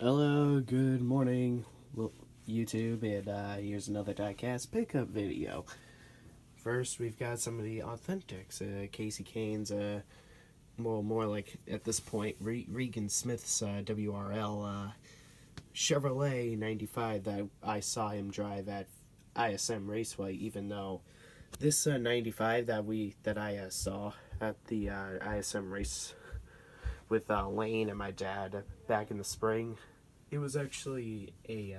Hello, good morning, YouTube, and here's another Diecast pickup video. First, we've got some of the authentics, Casey Kane's, more like, at this point, Regan Smith's WRL Chevrolet 95 that I saw him drive at ISM Raceway, even though this 95 that I saw at the ISM race with Lane and my dad back in the spring, it was actually a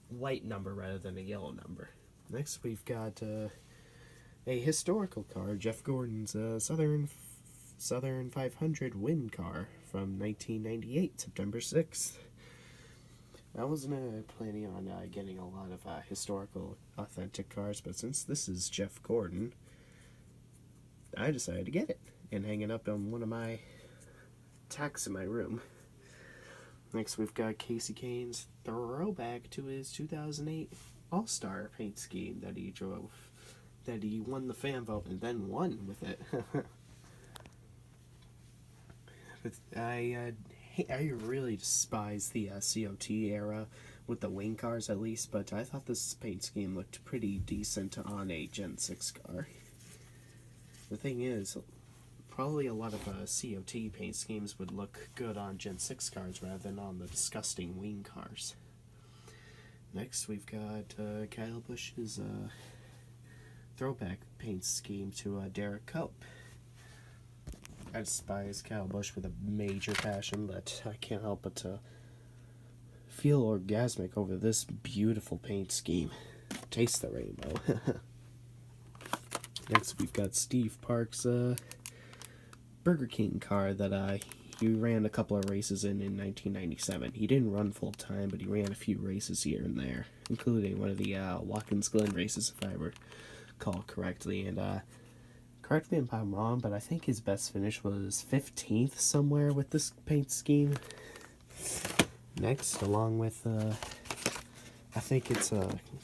white number rather than a yellow number. Next, we've got a historical car, Jeff Gordon's Southern 500 Win car from 1998, September 6th. I wasn't planning on getting a lot of historical, authentic cars, but since this is Jeff Gordon, I decided to get it and hang it up on one of my tacks in my room. Next, we've got Casey Kane's throwback to his 2008 All-Star paint scheme that he drove, that he won the fan vote and then won with it. I really despise the COT era with the wing cars, at least, but I thought this paint scheme looked pretty decent on a Gen 6 car. The thing is, probably a lot of COT paint schemes would look good on Gen 6 cars rather than on the disgusting wing cars. Next, we've got Kyle Busch's throwback paint scheme to Derek Cope. I despise Kyle Busch with a major passion, but I can't help but to feel orgasmic over this beautiful paint scheme. Taste the rainbow. Next, we've got Steve Park's Burger King car that he ran a couple of races in 1997. He didn't run full time, but he ran a few races here and there, including one of the Watkins Glen races, if I recall correctly. And correct me if I'm wrong, but I think his best finish was 15th somewhere with this paint scheme. Next, along with I think it's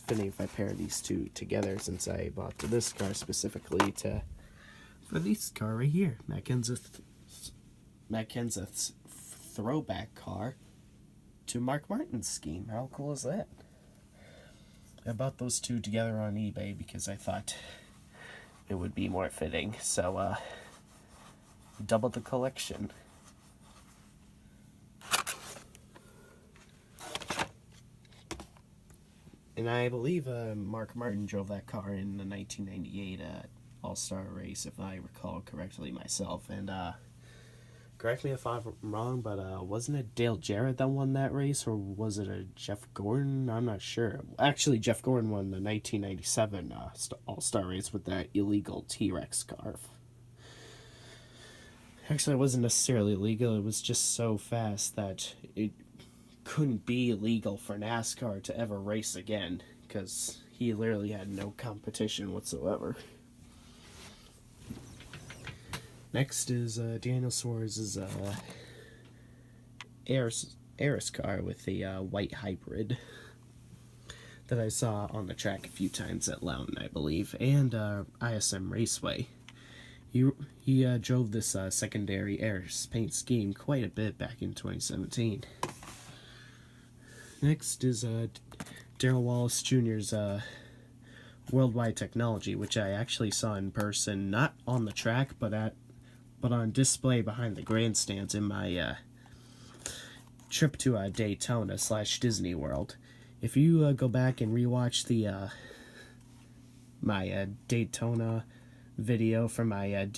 fitting if I pair these two together, since I bought this car specifically for this car right here, Matt Kenseth's throwback car to Mark Martin's scheme. How cool is that? I bought those two together on eBay because I thought it would be more fitting, so double the collection. And I believe Mark Martin drove that car in the 1998 All-Star race, if I recall correctly myself. And correct me if I'm wrong, but wasn't it Dale Jarrett that won that race, or was it a Jeff Gordon? I'm not sure. Actually, Jeff Gordon won the 1997 All-Star race with that illegal T-Rex car. Actually, it wasn't necessarily illegal. It was just so fast that it couldn't be legal for NASCAR to ever race again, because he literally had no competition whatsoever. Next is Daniel Suarez's Eris car with the white hybrid that I saw on the track a few times at Loudon, I believe, and ISM Raceway. He drove this secondary Eris paint scheme quite a bit back in 2017. Next is Darrell Wallace Jr.'s Worldwide Technology, which I actually saw in person, not on the track, but on display behind the grandstands in my trip to Daytona / Disney World. If you go back and rewatch the my Daytona video from my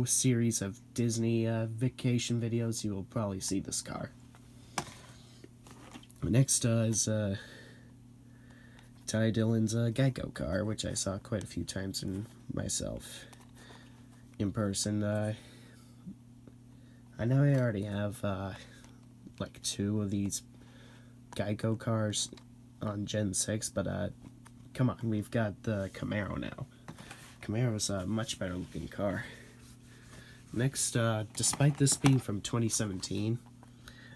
series of Disney vacation videos, you will probably see this car. Next is Ty Dillon's Geico car, which I saw quite a few times myself in person. I know I already have like 2 of these Geico cars on Gen 6, but come on, we've got the Camaro now. Camaro's a much better looking car. Next, despite this being from 2017,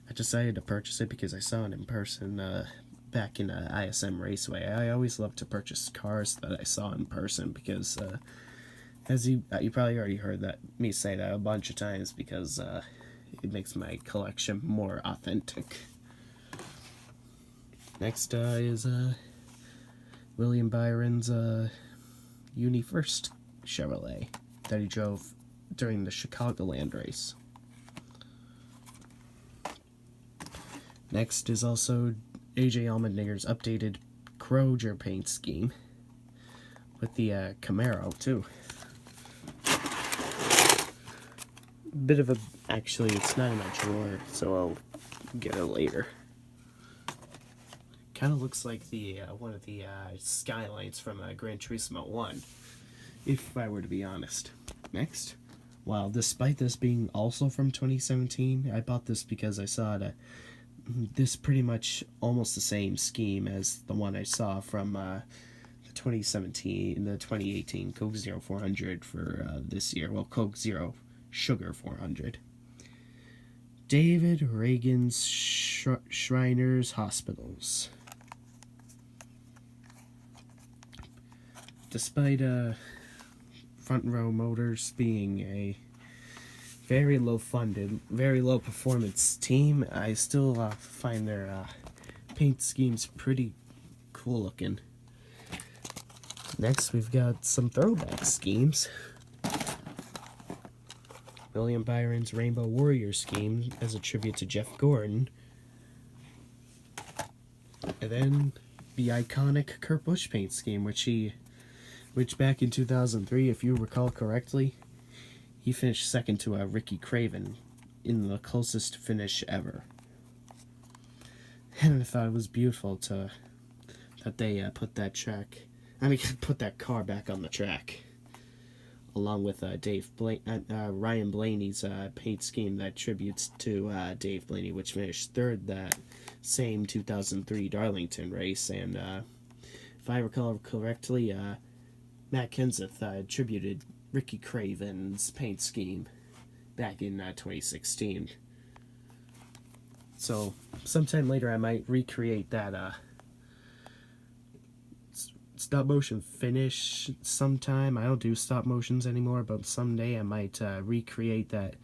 I decided to purchase it because I saw it in person back in ISM Raceway. I always love to purchase cars that I saw in person because As you probably already heard me say that a bunch of times, because it makes my collection more authentic. Next is William Byron's Uni First Chevrolet that he drove during the Chicagoland race. Next is also AJ Allmendinger's updated Crozier paint scheme with the Camaro too. Bit of a, actually it's not in my drawer, so I'll get it later. Kind of looks like the one of the skylines from Gran Turismo 1, if I were to be honest. Next, well, despite this being also from 2017, I bought this because I saw this pretty much almost the same scheme as the one I saw from the 2018 Coke Zero 400 for this year. Well, Coke Zero Sugar 400. David Reagan's Shriners Hospitals. Despite Front Row Motors being a very low-funded, very low-performance team, I still find their paint schemes pretty cool-looking. Next, we've got some throwback schemes. William Byron's Rainbow Warrior scheme as a tribute to Jeff Gordon. And then the iconic Kurt Busch paint scheme, which back in 2003, if you recall correctly, he finished second to Ricky Craven in the closest finish ever. And I thought it was beautiful that they put that car back on the track, along with Ryan Blaney's paint scheme that tributes to Dave Blaney, which finished third that same 2003 Darlington race. And if I recall correctly, Matt Kenseth attributed Ricky Craven's paint scheme back in 2016. So sometime later I might recreate that stop motion finish sometime. I don't do stop motions anymore, but someday I might recreate that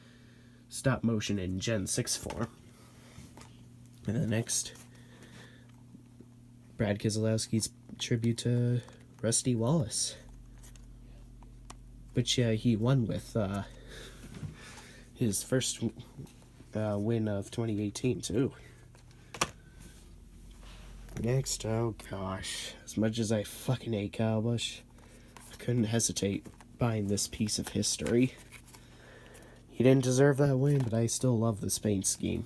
stop motion in Gen 6 form. And then next, Brad Keselowski's tribute to Rusty Wallace, which he won with his first win of 2018 too. Next, oh gosh, as much as I fucking hate Kyle Busch, I couldn't hesitate buying this piece of history. He didn't deserve that win, but I still love this paint scheme,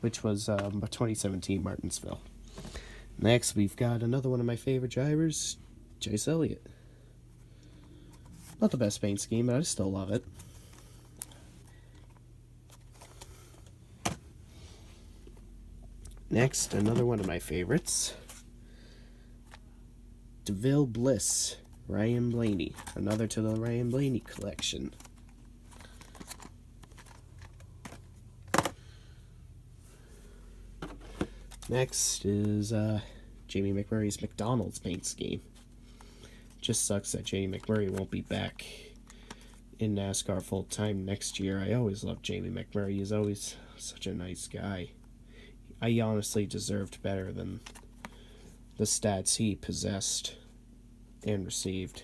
which was 2017 Martinsville. Next, we've got another one of my favorite drivers, Chase Elliott. Not the best paint scheme, but I still love it. Next, another one of my favorites, DeVille Bliss, Ryan Blaney. Another to the Ryan Blaney collection. Next is Jamie McMurray's McDonald's paint scheme. Just sucks that Jamie McMurray won't be back in NASCAR full time next year. I always loved Jamie McMurray. He's always such a nice guy. I honestly deserved better than the stats he possessed and received.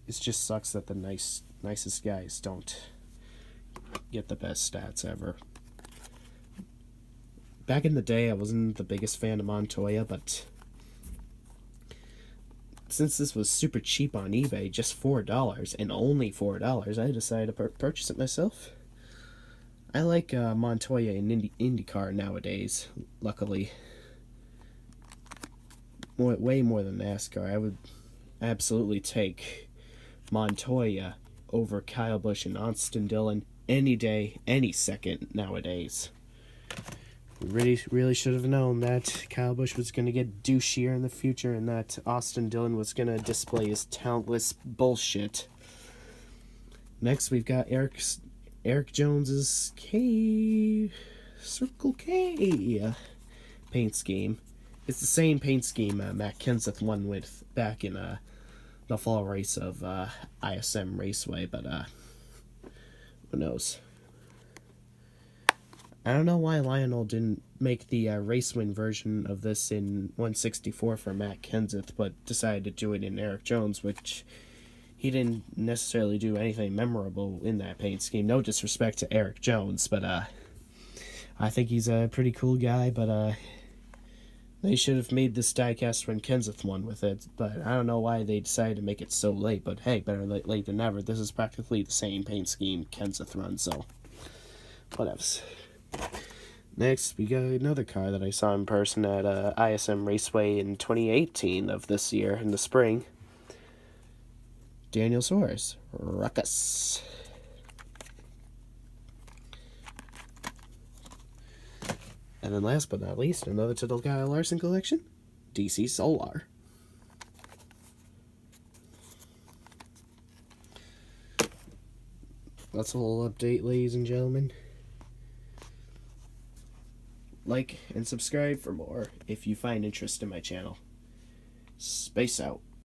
It just sucks that the nicest guys don't get the best stats ever. Back in the day, I wasn't the biggest fan of Montoya, but since this was super cheap on eBay, just $4, and only $4, I decided to purchase it myself. I like Montoya in IndyCar nowadays, luckily. Way more than NASCAR. I would absolutely take Montoya over Kyle Busch and Austin Dillon any day, any second nowadays. We really should have known that Kyle Busch was going to get douchier in the future and that Austin Dillon was going to display his talentless bullshit. Next, we've got Eric Jones's Circle K paint scheme. It's the same paint scheme Matt Kenseth won with back in the fall race of ISM Raceway, but who knows? I don't know why Lionel didn't make the race win version of this in 164 for Matt Kenseth, but decided to do it in Eric Jones, which he didn't necessarily do anything memorable in that paint scheme. No disrespect to Eric Jones, but I think he's a pretty cool guy, but they should have made this diecast when Kenseth won with it, but I don't know why they decided to make it so late, but hey, better late than never. This is practically the same paint scheme Kenseth runs, so whatevs. Next, we got another car that I saw in person at ISM Raceway in 2018 of this year, in the spring. Daniel Suarez, Ruckus. And then last but not least, another to the Kyle Larson collection, DC Solar. That's a little update, ladies and gentlemen. Like and subscribe for more if you find interest in my channel. Space out.